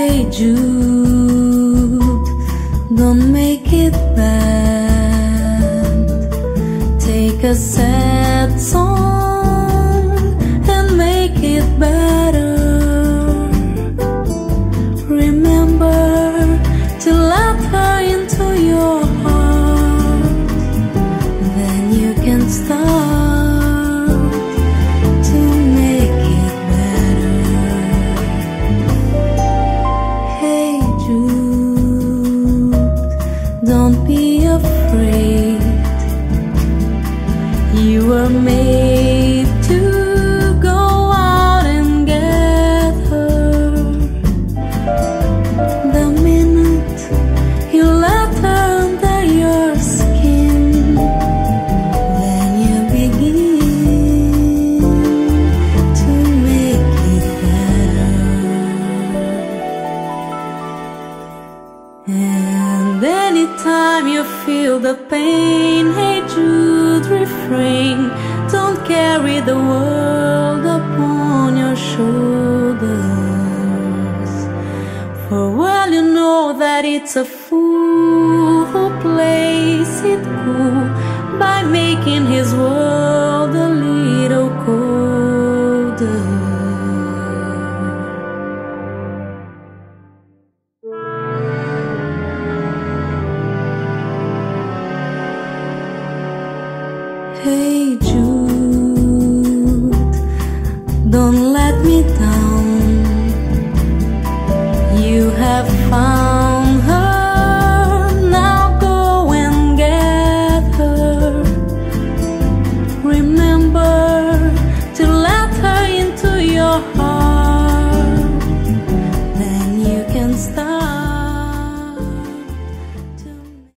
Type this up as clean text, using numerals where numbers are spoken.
Hey Jude, don't make it bad. Take a sad song and make it better. Remember to let her into your heart. Then you can start to make it better. Hey Jude, don't be afraid. You were made to go out and get her. The minute you let her under your skin, then you begin to make it better. And anytime you feel the pain, hey Jude, refrain. Don't carry the world upon your shoulders. For well you know that it's a fool who plays it cool by making his world a little colder. Hey Jude, don't let me down. You have found her, now go and get her. Remember to let her into your heart.